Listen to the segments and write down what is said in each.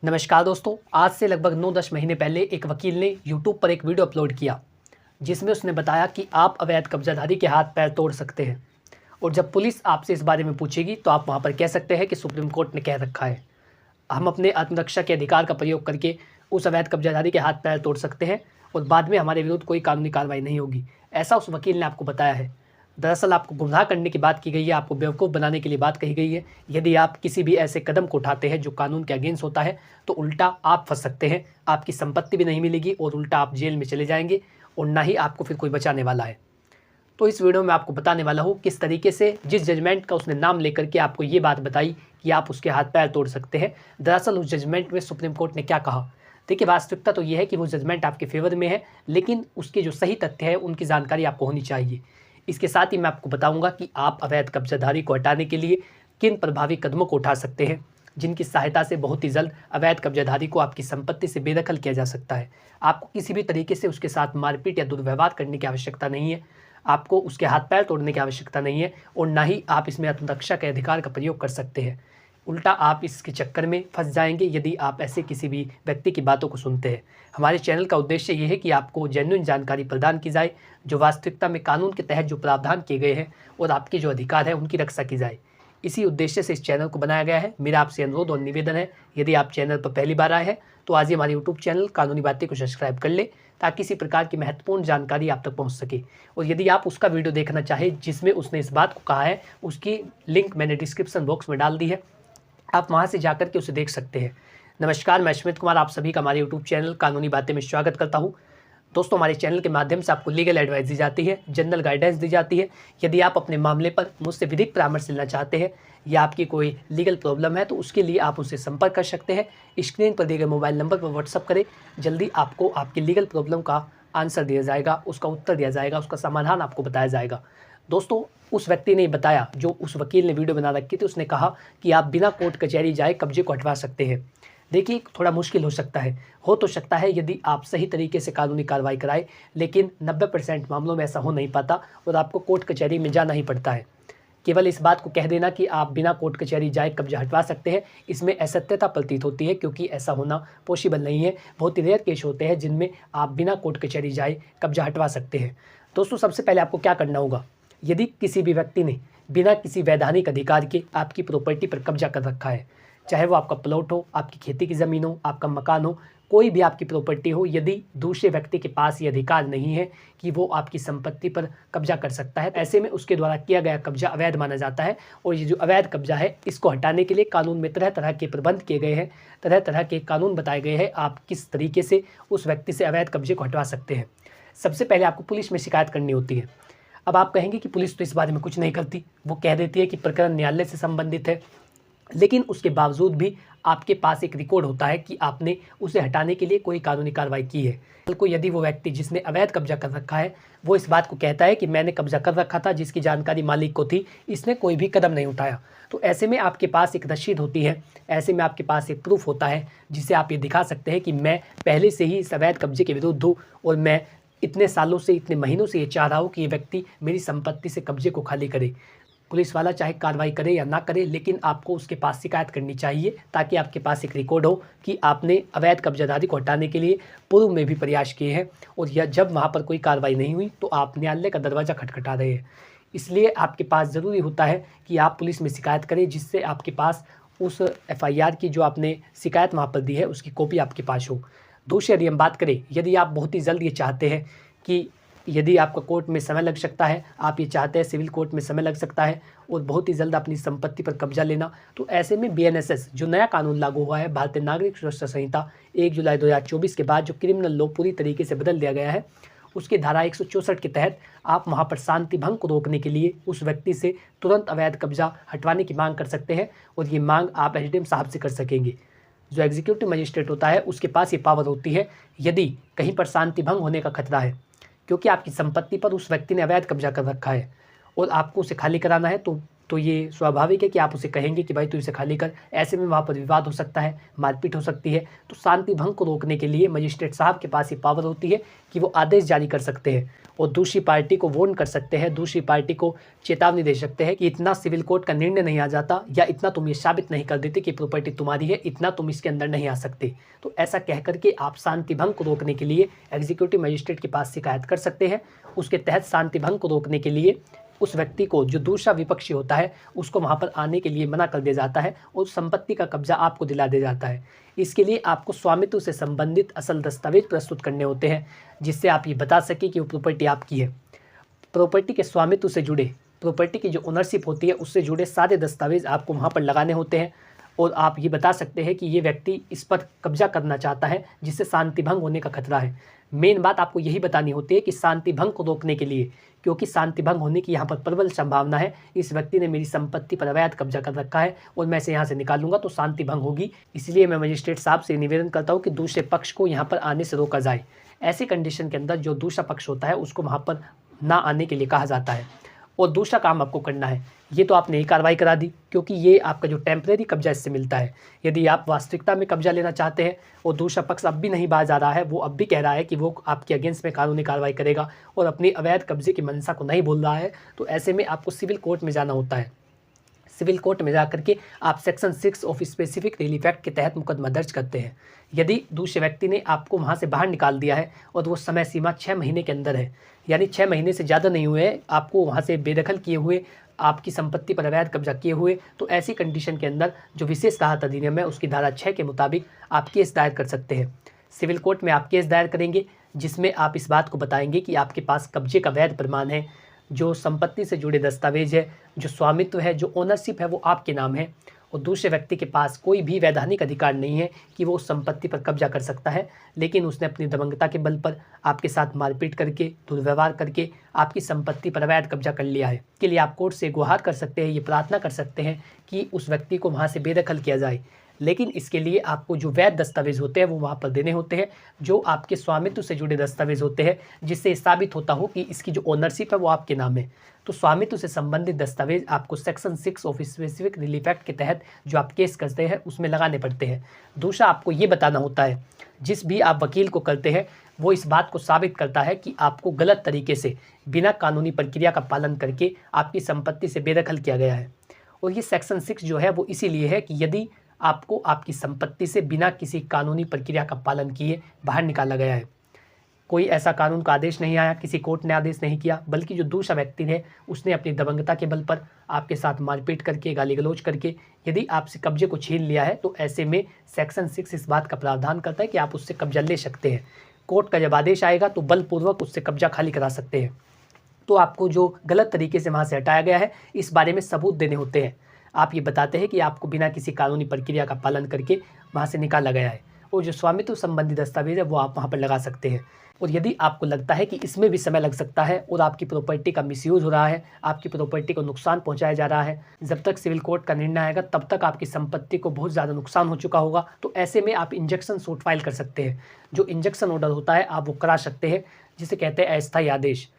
नमस्कार दोस्तों, आज से लगभग 9-10 महीने पहले एक वकील ने यूट्यूब पर एक वीडियो अपलोड किया जिसमें उसने बताया कि आप अवैध कब्जाधारी के हाथ पैर तोड़ सकते हैं और जब पुलिस आपसे इस बारे में पूछेगी तो आप वहां पर कह सकते हैं कि सुप्रीम कोर्ट ने कह रखा है। हम अपने आत्मरक्षा के अधिकार का प्रयोग करके उस अवैध कब्जाधारी के हाथ पैर तोड़ सकते हैं और बाद में हमारे विरुद्ध कोई कानूनी कार्रवाई नहीं होगी, ऐसा उस वकील ने आपको बताया है। दरअसल आपको गुमराह करने की बात की गई है, आपको बेवकूफ़ बनाने के लिए बात कही गई है। यदि आप किसी भी ऐसे कदम को उठाते हैं जो कानून के अगेंस्ट होता है तो उल्टा आप फंस सकते हैं, आपकी संपत्ति भी नहीं मिलेगी और उल्टा आप जेल में चले जाएंगे और ना ही आपको फिर कोई बचाने वाला है। तो इस वीडियो में आपको बताने वाला हूँ किस तरीके से जिस जजमेंट का उसने नाम लेकर के आपको ये बात बताई कि आप उसके हाथ पैर तोड़ सकते हैं, दरअसल उस जजमेंट में सुप्रीम कोर्ट ने क्या कहा। देखिए, वास्तविकता तो ये है कि वो जजमेंट आपके फेवर में है, लेकिन उसके जो सही तथ्य है उनकी जानकारी आपको होनी चाहिए। इसके साथ ही मैं आपको बताऊंगा कि आप अवैध कब्जाधारी को हटाने के लिए किन प्रभावी कदमों को उठा सकते हैं, जिनकी सहायता से बहुत ही जल्द अवैध कब्जाधारी को आपकी संपत्ति से बेदखल किया जा सकता है। आपको किसी भी तरीके से उसके साथ मारपीट या दुर्व्यवहार करने की आवश्यकता नहीं है, आपको उसके हाथ पैर तोड़ने की आवश्यकता नहीं है और ना ही आप इसमें आत्मरक्षा के अधिकार का प्रयोग कर सकते हैं। उल्टा आप इसके चक्कर में फंस जाएंगे यदि आप ऐसे किसी भी व्यक्ति की बातों को सुनते हैं। हमारे चैनल का उद्देश्य ये है कि आपको जेन्युइन जानकारी प्रदान की जाए, जो वास्तविकता में कानून के तहत जो प्रावधान किए गए हैं और आपके जो अधिकार है उनकी रक्षा की जाए। इसी उद्देश्य से इस चैनल को बनाया गया है। मेरा आपसे अनुरोध और निवेदन है, यदि आप चैनल पर पहली बार आए हैं तो आज ही हमारे यूट्यूब चैनल कानूनी बातें को सब्सक्राइब कर ले, ताकि इसी प्रकार की महत्वपूर्ण जानकारी आप तक पहुंच सके। और यदि आप उसका वीडियो देखना चाहें जिसमें उसने इस बात को कहा है, उसकी लिंक मैंने डिस्क्रिप्शन बॉक्स में डाल दी है, आप वहां से जाकर के उसे देख सकते हैं। नमस्कार, मैं स्मित कुमार आप सभी का हमारे यूट्यूब चैनल कानूनी बातें में स्वागत करता हूं। दोस्तों, हमारे चैनल के माध्यम से आपको लीगल एडवाइस दी जाती है, जनरल गाइडेंस दी जाती है। यदि आप अपने मामले पर मुझसे विधिक परामर्श लेना चाहते हैं या आपकी कोई लीगल प्रॉब्लम है तो उसके लिए आप उनसे संपर्क कर सकते हैं। स्क्रीन पर दिए गए मोबाइल नंबर पर व्हाट्सअप करें, जल्दी आपको आपकी लीगल प्रॉब्लम का आंसर दिया जाएगा, उसका उत्तर दिया जाएगा, उसका समाधान आपको बताया जाएगा। दोस्तों, उस व्यक्ति ने बताया, जो उस वकील ने वीडियो बना रखी थी, उसने कहा कि आप बिना कोर्ट कचहरी जाए कब्जे को हटवा सकते हैं। देखिए, थोड़ा मुश्किल हो तो सकता है यदि आप सही तरीके से कानूनी कार्रवाई कराएं, लेकिन 90% मामलों में ऐसा हो नहीं पाता और आपको कोर्ट कचहरी में जाना ही पड़ता है। केवल इस बात को कह देना कि आप बिना कोर्ट कचहरी जाए कब्जा हटवा सकते हैं, इसमें असत्यता प्रतीत होती है, क्योंकि ऐसा होना पॉसिबल नहीं है। बहुत ही रेयर केस होते हैं जिनमें आप बिना कोर्ट कचहरी जाए कब्जा हटवा सकते हैं। दोस्तों, सबसे पहले आपको क्या करना होगा, यदि किसी भी व्यक्ति ने बिना किसी वैधानिक अधिकार के आपकी प्रॉपर्टी पर कब्जा कर रखा है, चाहे वो आपका प्लॉट हो, आपकी खेती की ज़मीन हो, आपका मकान हो, कोई भी आपकी प्रॉपर्टी हो, यदि दूसरे व्यक्ति के पास ये अधिकार नहीं है कि वो आपकी संपत्ति पर कब्जा कर सकता है, ऐसे में उसके द्वारा किया गया कब्जा अवैध माना जाता है। और ये जो अवैध कब्जा है, इसको हटाने के लिए कानून में तरह तरह के प्रबंध किए गए हैं, तरह तरह के कानून बताए गए हैं, आप किस तरीके से उस व्यक्ति से अवैध कब्जे को हटवा सकते हैं। सबसे पहले आपको पुलिस में शिकायत करनी होती है। अब आप कहेंगे कि पुलिस तो इस बारे में कुछ नहीं करती, वो कह देती है कि प्रकरण न्यायालय से संबंधित है, लेकिन उसके बावजूद भी आपके पास एक रिकॉर्ड होता है कि आपने उसे हटाने के लिए कोई कानूनी कार्रवाई की है। कल को यदि वो व्यक्ति जिसने अवैध कब्जा कर रखा है वो इस बात को कहता है कि मैंने कब्जा कर रखा था, जिसकी जानकारी मालिक को थी, इसने कोई भी कदम नहीं उठाया, तो ऐसे में आपके पास एक रसीद होती है, ऐसे में आपके पास एक प्रूफ होता है जिससे आप ये दिखा सकते हैं कि मैं पहले से ही इस अवैध कब्जे के विरुद्ध हूँ और मैं इतने सालों से, इतने महीनों से ये चाह रहा हूँ कि ये व्यक्ति मेरी संपत्ति से कब्जे को खाली करे। पुलिस वाला चाहे कार्रवाई करे या ना करे, लेकिन आपको उसके पास शिकायत करनी चाहिए, ताकि आपके पास एक रिकॉर्ड हो कि आपने अवैध कब्जाधारी को हटाने के लिए पूर्व में भी प्रयास किए हैं और या जब वहाँ पर कोई कार्रवाई नहीं हुई तो आप न्यायालय का दरवाज़ा खटखटा रहे हैं। इसलिए आपके पास ज़रूरी होता है कि आप पुलिस में शिकायत करें, जिससे आपके पास उस FIR की जो आपने शिकायत वहाँ पर दी है उसकी कॉपी आपके पास हो। दूसरी यदि हम बात करें, यदि आप बहुत ही जल्द ये चाहते हैं कि यदि आपका कोर्ट में समय लग सकता है, आप ये चाहते हैं सिविल कोर्ट में समय लग सकता है और बहुत ही जल्द अपनी संपत्ति पर कब्जा लेना, तो ऐसे में BNSS जो नया कानून लागू हुआ है, भारतीय नागरिक सुरक्षा संहिता 1 जुलाई 2024 के बाद जो क्रिमिनल लॉ पूरी तरीके से बदल दिया गया है, उसकी धारा 164 के तहत आप वहाँ पर शांति भंग को रोकने के लिए उस व्यक्ति से तुरंत अवैध कब्जा हटवाने की मांग कर सकते हैं और ये मांग आप SDM साहब से कर सकेंगे। जो एग्जीक्यूटिव मजिस्ट्रेट होता है उसके पास ये पावर होती है, यदि कहीं पर शांति भंग होने का खतरा है, क्योंकि आपकी संपत्ति पर उस व्यक्ति ने अवैध कब्जा कर रखा है और आपको उसे खाली कराना है, तो तो ये स्वाभाविक है कि आप उसे कहेंगे कि भाई तू इसे खाली कर। ऐसे में वहाँ पर विवाद हो सकता है, मारपीट हो सकती है। तो शांति भंग को रोकने के लिए मजिस्ट्रेट साहब के पास ये पावर होती है कि वो आदेश जारी कर सकते हैं और दूसरी पार्टी को वार्न कर सकते हैं, दूसरी पार्टी को चेतावनी दे सकते हैं कि इतना सिविल कोर्ट का निर्णय नहीं आ जाता, या इतना तुम ये साबित नहीं कर देते कि प्रॉपर्टी तुम्हारी है, इतना तुम इसके अंदर नहीं आ सकते। तो ऐसा कह करके आप शांति भंग को रोकने के लिए एग्जीक्यूटिव मजिस्ट्रेट के पास शिकायत कर सकते हैं। उसके तहत शांति भंग को रोकने के लिए उस व्यक्ति को, जो दूसरा विपक्षी होता है, उसको वहाँ पर आने के लिए मना कर दिया जाता है और संपत्ति का कब्जा आपको दिला दिया जाता है। इसके लिए आपको स्वामित्व से संबंधित असल दस्तावेज प्रस्तुत करने होते हैं, जिससे आप ये बता सकें कि वो प्रॉपर्टी आपकी है। प्रॉपर्टी के स्वामित्व से जुड़े, प्रॉपर्टी की जो ओनरशिप होती है उससे जुड़े सारे दस्तावेज आपको वहाँ पर लगाने होते हैं और आप ये बता सकते हैं कि ये व्यक्ति इस पर कब्जा करना चाहता है, जिससे शांति भंग होने का खतरा है। मेन बात आपको यही बतानी होती है कि शांति भंग को रोकने के लिए, क्योंकि शांति भंग होने की यहाँ पर प्रबल संभावना है, इस व्यक्ति ने मेरी संपत्ति पर अवैध कब्जा कर रखा है और मैं इसे यहाँ से निकालूंगा तो शांति भंग होगी। इसलिए मैं मजिस्ट्रेट साहब से निवेदन करता हूँ कि दूसरे पक्ष को यहाँ पर आने से रोका जाए। ऐसी कंडीशन के अंदर जो दूसरा पक्ष होता है उसको वहाँ पर ना आने के लिए कहा जाता है। और दूसरा काम आपको करना है, ये तो आपने ही कार्रवाई करा दी, क्योंकि ये आपका जो टेम्परेरी कब्जा इससे मिलता है। यदि आप वास्तविकता में कब्जा लेना चाहते हैं और दूसरा पक्ष अब भी नहीं बाज आ रहा है, वो अब भी कह रहा है कि वो आपके अगेंस्ट में कानूनी कार्रवाई करेगा और अपनी अवैध कब्जे की मंशा को नहीं भूल रहा है, तो ऐसे में आपको सिविल कोर्ट में जाना होता है। सिविल कोर्ट में जाकर के आप section 6 of specific relief act के तहत मुकदमा दर्ज करते हैं। यदि दूसरे व्यक्ति ने आपको वहाँ से बाहर निकाल दिया है और वो समय सीमा 6 महीने के अंदर है, यानी 6 महीने से ज़्यादा नहीं हुए हैं आपको वहाँ से बेदखल किए हुए, आपकी संपत्ति पर अवैध कब्जा किए हुए, तो ऐसी कंडीशन के अंदर जो विशेष राहत अधिनियम है उसकी धारा 6 के मुताबिक आप केस दायर कर सकते हैं। सिविल कोर्ट में आप केस दायर करेंगे जिसमें आप इस बात को बताएंगे कि आपके पास कब्जे का वैध प्रमाण है, जो संपत्ति से जुड़े दस्तावेज है, जो स्वामित्व है, जो ओनरशिप है वो आपके नाम है और दूसरे व्यक्ति के पास कोई भी वैधानिक अधिकार नहीं है कि वो उस संपत्ति पर कब्जा कर सकता है, लेकिन उसने अपनी दबंगता के बल पर आपके साथ मारपीट करके, दुर्व्यवहार करके आपकी संपत्ति पर अवैध कब्जा कर लिया है। इसके लिए आप कोर्ट से गुहार कर सकते हैं, ये प्रार्थना कर सकते हैं कि उस व्यक्ति को वहाँ से बेदखल किया जाए। लेकिन इसके लिए आपको जो वैध दस्तावेज होते हैं वो वहाँ पर देने होते हैं, जो आपके स्वामित्व से जुड़े दस्तावेज होते हैं, जिससे साबित होता हो कि इसकी जो ओनरशिप है वो आपके नाम है। तो स्वामित्व से संबंधित दस्तावेज आपको section 6 of specific relief act के तहत जो आप केस करते हैं उसमें लगाने पड़ते हैं। दूसरा, आपको ये बताना होता है, जिस भी आप वकील को करते हैं वो इस बात को साबित करता है कि आपको गलत तरीके से बिना कानूनी प्रक्रिया का पालन करके आपकी संपत्ति से बेदखल किया गया है। और ये सेक्शन 6 जो है वो इसीलिए है कि यदि आपको आपकी संपत्ति से बिना किसी कानूनी प्रक्रिया का पालन किए बाहर निकाला गया है, कोई ऐसा कानून का आदेश नहीं आया, किसी कोर्ट ने आदेश नहीं किया, बल्कि जो दूसरा व्यक्ति है उसने अपनी दबंगता के बल पर आपके साथ मारपीट करके, गाली गलौज करके यदि आपसे कब्जे को छीन लिया है, तो ऐसे में सेक्शन 6 इस बात का प्रावधान करता है कि आप उससे कब्जा ले सकते हैं। कोर्ट का जब आदेश आएगा तो बलपूर्वक उससे कब्जा खाली करा सकते हैं। तो आपको जो गलत तरीके से वहाँ से हटाया गया है इस बारे में सबूत देने होते हैं। आप ये बताते हैं कि आपको बिना किसी कानूनी प्रक्रिया का पालन करके वहाँ से निकाला गया है, और जो स्वामित्व संबंधी दस्तावेज है वो आप वहाँ पर लगा सकते हैं। और यदि आपको लगता है कि इसमें भी समय लग सकता है और आपकी प्रॉपर्टी का मिसयूज़ हो रहा है, आपकी प्रॉपर्टी को नुकसान पहुंचाया जा रहा है, जब तक सिविल कोर्ट का निर्णय आएगा तब तक आपकी संपत्ति को बहुत ज़्यादा नुकसान हो चुका होगा, तो ऐसे में आप इंजेक्शन सूट फाइल कर सकते हैं। जो इंजेक्शन ऑर्डर होता है आप वो करा सकते हैं, जिसे कहते हैं अस्थायी आदेश।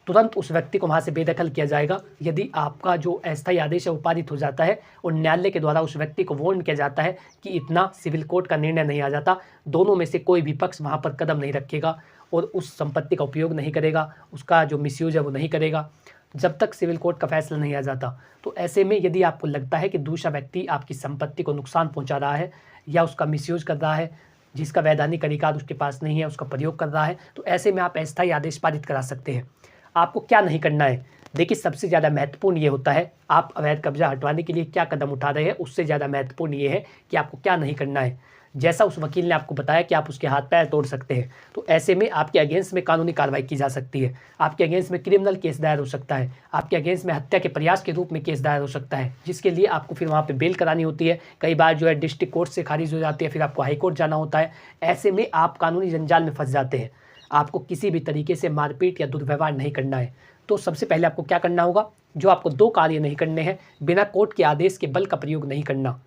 तुरंत उस व्यक्ति को वहाँ से बेदखल किया जाएगा यदि आपका जो अस्थायी आदेश है वो पारित हो जाता है और न्यायालय के द्वारा उस व्यक्ति को वार्न किया जाता है कि इतना सिविल कोर्ट का निर्णय नहीं आ जाता, दोनों में से कोई भी पक्ष वहाँ पर कदम नहीं रखेगा और उस संपत्ति का उपयोग नहीं करेगा, उसका जो मिसयूज है वो नहीं करेगा, जब तक सिविल कोर्ट का फैसला नहीं आ जाता। तो ऐसे में यदि आपको लगता है कि दूसरा व्यक्ति आपकी संपत्ति को नुकसान पहुँचा रहा है या उसका मिसयूज कर रहा है, जिसका वैधानिक अधिकार उसके पास नहीं है, उसका प्रयोग कर रहा है, तो ऐसे में आप अस्थायी आदेश पारित करा सकते हैं। आपको क्या नहीं करना है, देखिए सबसे ज़्यादा महत्वपूर्ण ये होता है आप अवैध कब्जा हटवाने के लिए क्या कदम उठा रहे हैं, उससे ज़्यादा महत्वपूर्ण ये है कि आपको क्या नहीं करना है। जैसा उस वकील ने आपको बताया कि आप उसके हाथ पैर तोड़ सकते हैं, तो ऐसे में आपके अगेंस्ट में कानूनी कार्रवाई की जा सकती है, आपके अगेंस्ट में क्रिमिनल केस दायर हो सकता है, आपके अगेंस्ट में हत्या के प्रयास के रूप में केस दायर हो सकता है, जिसके लिए आपको फिर वहाँ पे बेल करानी होती है। कई बार जो है डिस्ट्रिक्ट कोर्ट से खारिज हो जाती है, फिर आपको हाई कोर्ट जाना होता है। ऐसे में आप कानूनी जंजाल में फंस जाते हैं। आपको किसी भी तरीके से मारपीट या दुर्व्यवहार नहीं करना है। तो सबसे पहले आपको क्या करना होगा, जो आपको 2 कार्य नहीं करने हैं, बिना कोर्ट के आदेश के बल का प्रयोग नहीं करना।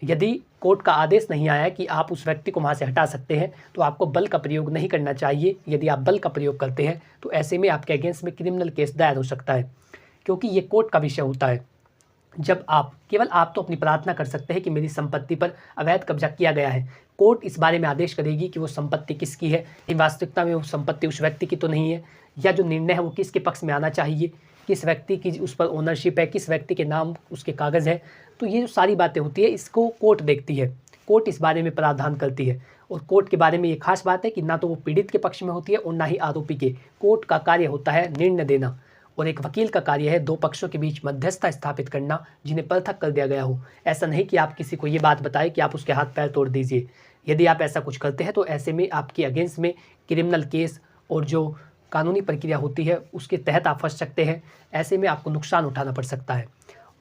यदि कोर्ट का आदेश नहीं आया कि आप उस व्यक्ति को वहाँ से हटा सकते हैं, तो आपको बल का प्रयोग नहीं करना चाहिए। यदि आप बल का प्रयोग करते हैं तो ऐसे में आपके अगेंस्ट में क्रिमिनल केस दायर हो सकता है, क्योंकि ये कोर्ट का विषय होता है। जब आप केवल आप तो अपनी प्रार्थना कर सकते हैं कि मेरी संपत्ति पर अवैध कब्जा किया गया है। कोर्ट इस बारे में आदेश करेगी कि वो संपत्ति किसकी है, वास्तविकता में वो संपत्ति उस व्यक्ति की तो नहीं है, या जो निर्णय है वो किसके पक्ष में आना चाहिए, किस व्यक्ति की उस पर ओनरशिप है, किस व्यक्ति के नाम उसके कागज़ है। तो ये जो सारी बातें होती है इसको कोर्ट देखती है, कोर्ट इस बारे में प्रावधान करती है। और कोर्ट के बारे में ये खास बात है कि ना तो वो पीड़ित के पक्ष में होती है और ना ही आरोपी के। कोर्ट का कार्य होता है निर्णय देना, और एक वकील का कार्य है दो पक्षों के बीच मध्यस्थता स्थापित करना जिन्हें पृथक कर दिया गया हो। ऐसा नहीं कि आप किसी को ये बात बताएं कि आप उसके हाथ पैर तोड़ दीजिए। यदि आप ऐसा कुछ करते हैं तो ऐसे में आपके अगेंस्ट में क्रिमिनल केस और जो कानूनी प्रक्रिया होती है उसके तहत आप फंस सकते हैं। ऐसे में आपको नुकसान उठाना पड़ सकता है।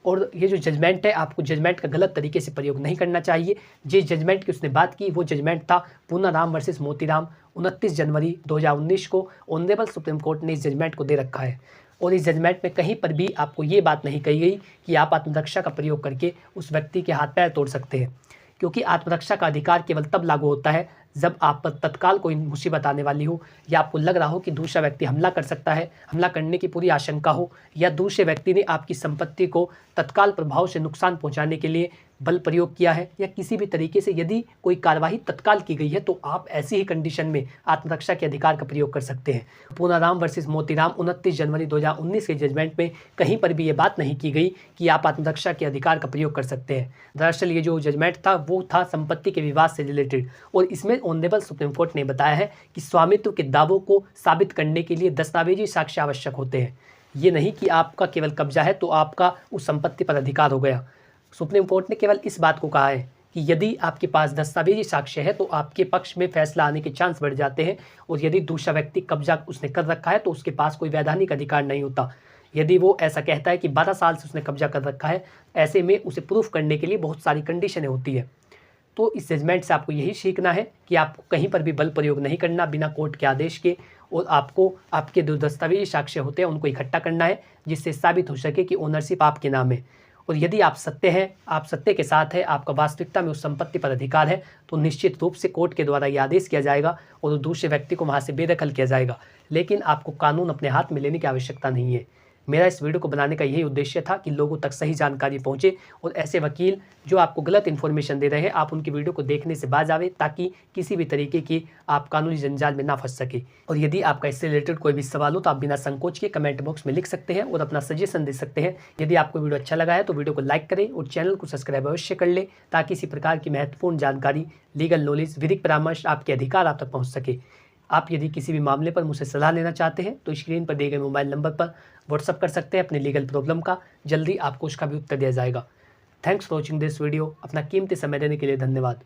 और ये जो जजमेंट है, आपको जजमेंट का गलत तरीके से प्रयोग नहीं करना चाहिए। जिस जजमेंट की उसने बात की वो जजमेंट था पूनाराम वर्सेस मोतीराम। 29 जनवरी 2019 को ऑनरेबल सुप्रीम कोर्ट ने इस जजमेंट को दे रखा है। और इस जजमेंट में कहीं पर भी आपको ये बात नहीं कही गई कि आप आत्मरक्षा का प्रयोग करके उस व्यक्ति के हाथ पैर तोड़ सकते हैं, क्योंकि आत्मरक्षा का अधिकार केवल तब लागू होता है जब आप पर तत्काल कोई मुसीबत आने वाली हो, या आपको लग रहा हो कि दूसरा व्यक्ति हमला कर सकता है, हमला करने की पूरी आशंका हो, या दूसरे व्यक्ति ने आपकी संपत्ति को तत्काल प्रभाव से नुकसान पहुंचाने के लिए बल प्रयोग किया है, या किसी भी तरीके से यदि कोई कार्यवाही तत्काल की गई है तो आप ऐसी ही कंडीशन में आत्मरक्षा के अधिकार का प्रयोग कर सकते हैं। पूनाराम वर्सेस मोतीराम 29 जनवरी 2019 के जजमेंट में कहीं पर भी ये बात नहीं की गई कि आप आत्मरक्षा के अधिकार का प्रयोग कर सकते हैं। दरअसल ये जो जजमेंट था वो था संपत्ति के विवाद से रिलेटेड, और इसमें ऑनरेबल सुप्रीम कोर्ट ने बताया है कि स्वामित्व के दावों को साबित करने के लिए दस्तावेजी साक्ष्य आवश्यक होते हैं। ये नहीं कि आपका केवल कब्जा है तो आपका उस संपत्ति पर अधिकार हो गया। सुप्रीम कोर्ट ने केवल इस बात को कहा है कि यदि आपके पास दस्तावेजी साक्ष्य है तो आपके पक्ष में फैसला आने के चांस बढ़ जाते हैं, और यदि दूसरा व्यक्ति कब्जा उसने कर रखा है तो उसके पास कोई वैधानिक अधिकार नहीं होता। यदि वो ऐसा कहता है कि 12 साल से उसने कब्जा कर रखा है, ऐसे में उसे प्रूफ करने के लिए बहुत सारी कंडीशनें होती है। तो इस जजमेंट से आपको यही सीखना है कि आपको कहीं पर भी बल प्रयोग नहीं करना बिना कोर्ट के आदेश के, और आपको आपके जो दस्तावेजी साक्ष्य होते हैं उनको इकट्ठा करना है जिससे साबित हो सके कि ओनरशिप आपके नाम है। और यदि आप सत्य हैं, आप सत्य के साथ है, आपका वास्तविकता में उस संपत्ति पर अधिकार है, तो निश्चित रूप से कोर्ट के द्वारा ये आदेश किया जाएगा और दूसरे व्यक्ति को वहाँ से बेदखल किया जाएगा। लेकिन आपको कानून अपने हाथ में लेने की आवश्यकता नहीं है। मेरा इस वीडियो को बनाने का यही उद्देश्य था कि लोगों तक सही जानकारी पहुंचे, और ऐसे वकील जो आपको गलत इन्फॉर्मेशन दे रहे हैं आप उनकी वीडियो को देखने से बाज आवे, ताकि किसी भी तरीके की आप कानूनी जंजाल में ना फंस सके। और यदि आपका इससे रिलेटेड कोई भी सवाल हो तो आप बिना संकोच के कमेंट बॉक्स में लिख सकते हैं और अपना सजेशन दे सकते हैं। यदि आपको वीडियो अच्छा लगा है तो वीडियो को लाइक करें और चैनल को सब्सक्राइब अवश्य कर ले, ताकि इसी प्रकार की महत्वपूर्ण जानकारी, लीगल नॉलेज, विधिक परामर्श, आपके अधिकार आप तक पहुँच सके। आप यदि किसी भी मामले पर मुझसे सलाह लेना चाहते हैं तो स्क्रीन पर दिए गए मोबाइल नंबर पर व्हाट्सअप कर सकते हैं अपने लीगल प्रॉब्लम का, जल्दी आपको उसका भी उत्तर दिया जाएगा। Thanks for watching this video. अपना कीमती समय देने के लिए धन्यवाद।